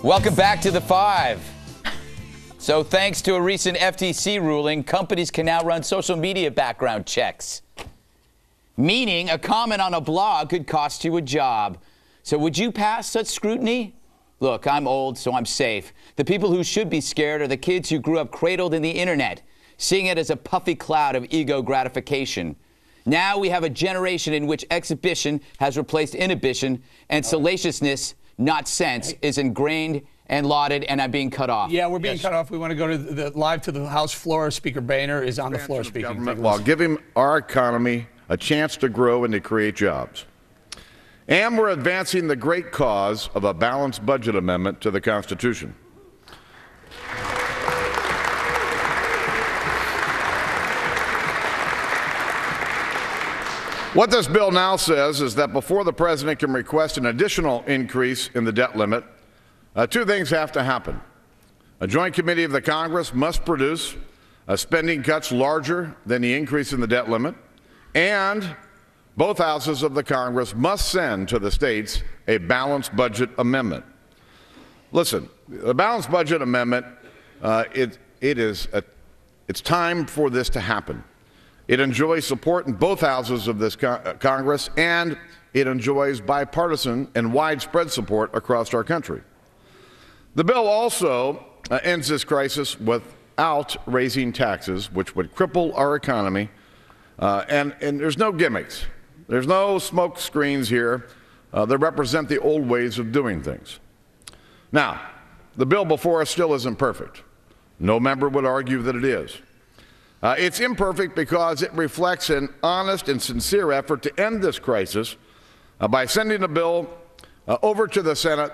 Welcome back to the Five. So thanks to a recent FTC ruling, companies can now run social media background checks. Meaning a comment on a blog could cost you a job. So would you pass such scrutiny? Look, I'm old, so I'm safe. The people who should be scared are the kids who grew up cradled in the internet, seeing it as a puffy cloud of ego gratification. Now we have a generation in which exhibition has replaced inhibition, and salaciousness, not sense, is ingrained and lauded, and I'm being cut off. Yeah, we're being cut off. We want to go to live to the House floor. Speaker Boehner is on the floor speaking. While giving our economy a chance to grow and to create jobs. And we're advancing the great cause of a balanced budget amendment to the Constitution. What this bill now says is that before the president can request an additional increase in the debt limit, two things have to happen. A joint committee of the Congress must produce spending cuts larger than the increase in the debt limit, and both houses of the Congress must send to the states a balanced budget amendment. Listen, the balanced budget amendment, it's time for this to happen. It enjoys support in both houses of this Congress, and it enjoys bipartisan and widespread support across our country. The bill also ends this crisis without raising taxes, which would cripple our economy. And there's no gimmicks. There's no smoke screens here that represent the old ways of doing things. Now, the bill before us still isn't perfect. No member would argue that it is. It's imperfect because it reflects an honest and sincere effort to end this crisis by sending a bill over to the Senate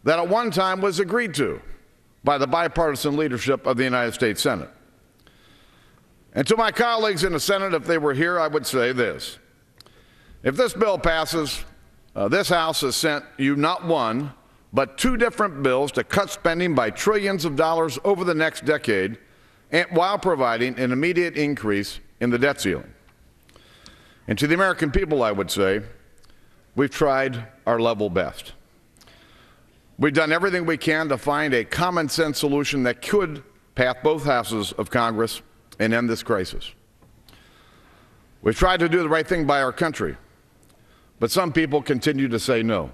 that at one time was agreed to by the bipartisan leadership of the United States Senate. And to my colleagues in the Senate, if they were here, I would say this. If this bill passes, this House has sent you not one, but two different bills to cut spending by trillions of dollars over the next decade, and while providing an immediate increase in the debt ceiling. And to the American people, I would say, we've tried our level best. We've done everything we can to find a common sense solution that could pass both houses of Congress and end this crisis. We've tried to do the right thing by our country, but some people continue to say no.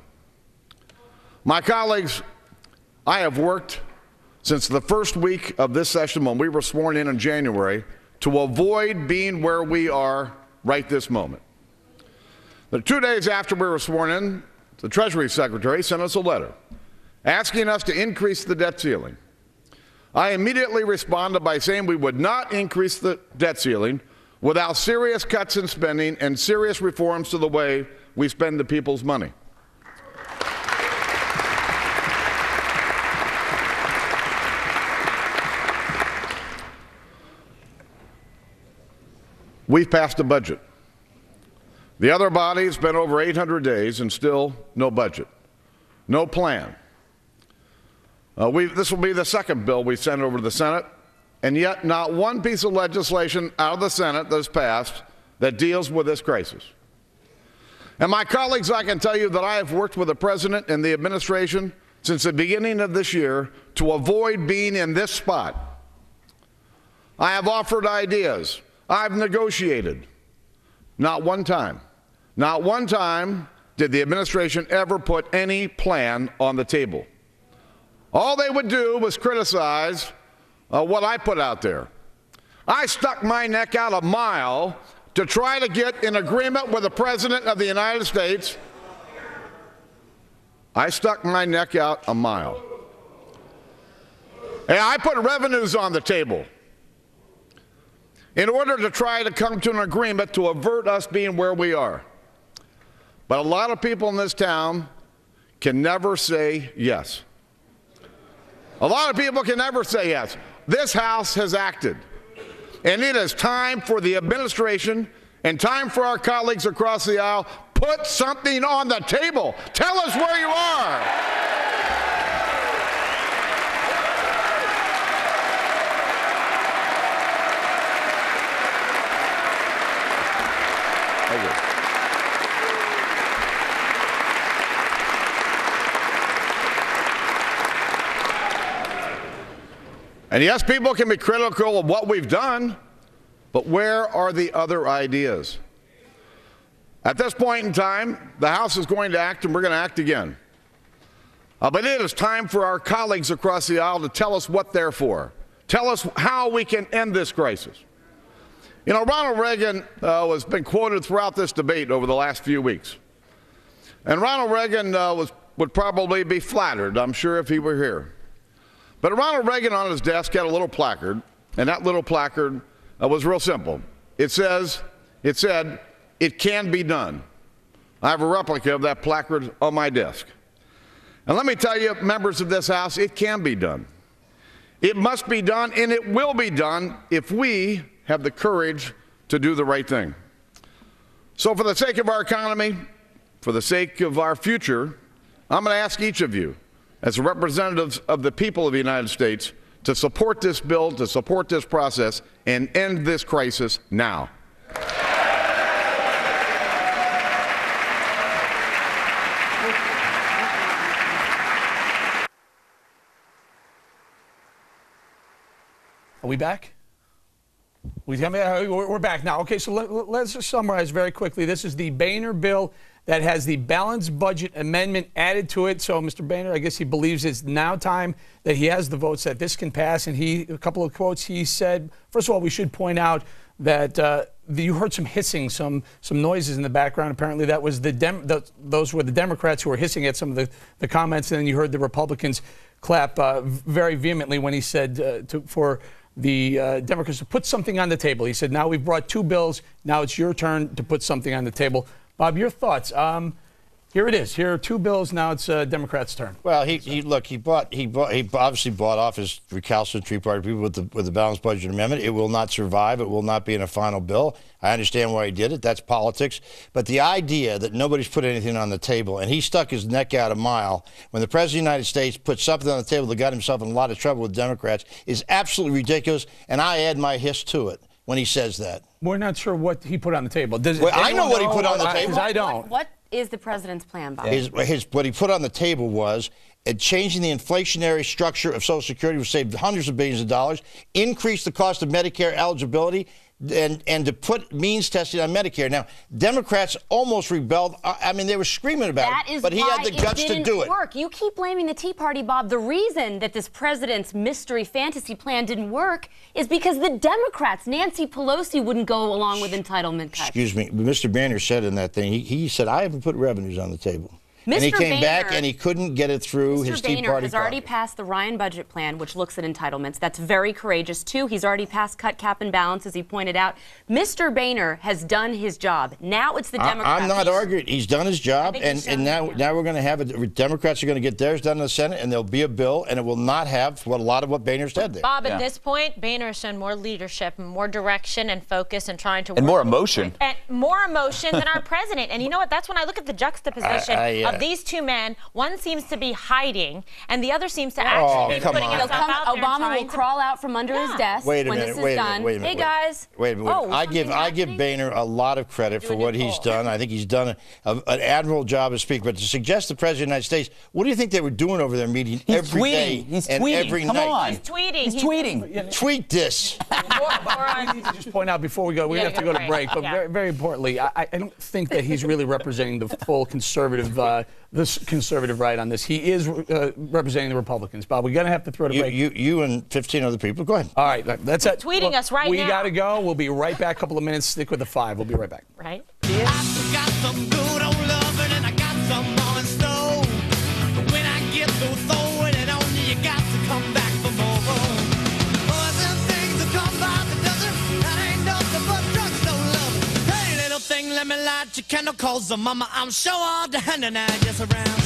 My colleagues, I have worked since the first week of this session when we were sworn in January to avoid being where we are right this moment. The 2 days after we were sworn in, the Treasury Secretary sent us a letter asking us to increase the debt ceiling. I immediately responded by saying we would not increase the debt ceiling without serious cuts in spending and serious reforms to the way we spend the people's money. We've passed a budget. The other body's been over 800 days and still no budget, no plan. This will be the second bill we send over to the Senate, and yet not one piece of legislation out of the Senate that has passed that deals with this crisis. And my colleagues, I can tell you that I have worked with the President and the administration since the beginning of this year to avoid being in this spot. I have offered ideas. I've negotiated. Not one time did the administration ever put any plan on the table. All they would do was criticize what I put out there. I stuck my neck out a mile to try to get an agreement with the President of the United States. I stuck my neck out a mile. And I put revenues on the table in order to try to come to an agreement to avert us being where we are. But a lot of people in this town can never say yes. A lot of people can never say yes. This House has acted, and it is time for the administration and time for our colleagues across the aisle. Put something on the table. Tell us where you are. Thank you. And yes, people can be critical of what we've done, but where are the other ideas? At this point in time, the House is going to act, and we're going to act again. But it is time for our colleagues across the aisle to tell us what they're for. Tell us how we can end this crisis. You know, Ronald Reagan has been quoted throughout this debate over the last few weeks. And Ronald Reagan would probably be flattered, I'm sure, if he were here. But Ronald Reagan on his desk had a little placard, and that little placard was real simple. It said, "It can be done." I have a replica of that placard on my desk. And let me tell you, members of this House, it can be done. It must be done, and it will be done if we have the courage to do the right thing. So for the sake of our economy, for the sake of our future, I'm going to ask each of you, as representatives of the people of the United States, to support this bill, to support this process, and end this crisis now. Are we back? We're back now. Okay, so let's just summarize very quickly. This is the Boehner bill that has the balanced budget amendment added to it. So Mr. Boehner, I guess he believes it's now time that he has the votes that this can pass. And a couple of quotes, he said, first of all, we should point out that you heard some hissing, some noises in the background. Apparently that was those were the Democrats who were hissing at some of the comments. And then you heard the Republicans clap very vehemently when he said for the Democrats to put something on the table. He said, now we've brought two bills. Now it's your turn to put something on the table. Bob, your thoughts? Here it is. Here are two bills. Now it's Democrats' turn. Well, he obviously bought off his recalcitrant Tea Party people with the balanced budget amendment. It will not survive. It will not be in a final bill. I understand why he did it. That's politics. But the idea that nobody's put anything on the table, and he stuck his neck out a mile when the President of the United States put something on the table that got himself in a lot of trouble with Democrats, is absolutely ridiculous, and I add my hiss to it when he says that. We're not sure what he put on the table. I know what he put on the table. Because I don't. What is the president's plan, Bob? What he put on the table was changing the inflationary structure of Social Security, which saved hundreds of billions of dollars, increase the cost of Medicare eligibility, and to put means testing on Medicare. Now, Democrats almost rebelled. I mean, they were screaming about it, but he had the guts to do it. Work. You keep blaming the Tea Party, Bob. The reason that this president's mystery fantasy plan didn't work is because the Democrats, Nancy Pelosi, wouldn't go along with entitlement cuts. Excuse me. Mr. Boehner said in that thing, he said, I haven't put revenues on the table. And he came back and he couldn't get it through his Tea Party. Mr. Boehner has already passed the Ryan budget plan, which looks at entitlements. That's very courageous, too. He's already passed cut, cap, and balance, as he pointed out. Mr. Boehner has done his job. Now it's the Democrats. I'm not arguing. He's done his job, and now we're going to have it. Democrats are going to get theirs done in the Senate, and there'll be a bill, and it will not have a lot of what Boehner said there. Bob, at this point, Boehner has shown more leadership, more direction and focus, and trying to work. And more emotion. And more emotion than our president. And you know what? That's when I look at the juxtaposition of these two men. One seems to be hiding, and the other seems to actually be putting himself out there. Obama will crawl out from under his desk when this is done. Hey, guys. Wait a minute. I give Boehner a lot of credit for what he's done. I think he's done an admirable job as Speaker. But to suggest the President of the United States, what do you think they were doing over their meeting every day and every night? Come on. He's tweeting. He's tweeting. Tweet this. I need to just point out before we go, we have to go to break. But very importantly, I don't think that he's really representing the full conservative right on this. He is representing the Republicans. Bob, we're going to have to throw to break. You and 15 other people. Go ahead. All right. That's it. Tweeting us right now. We got to go. We'll be right back. A couple of minutes. Stick with the 5. We'll be right back. Right. I got some good old loving and I got some more in store. But when I get through throwing it on you, you got to come back for more. Boys and things that come by the dozen, that ain't nothing but drugstore love. Hey, little thing, let me light your candle, cause mama, I'm sure all the hand and I just around.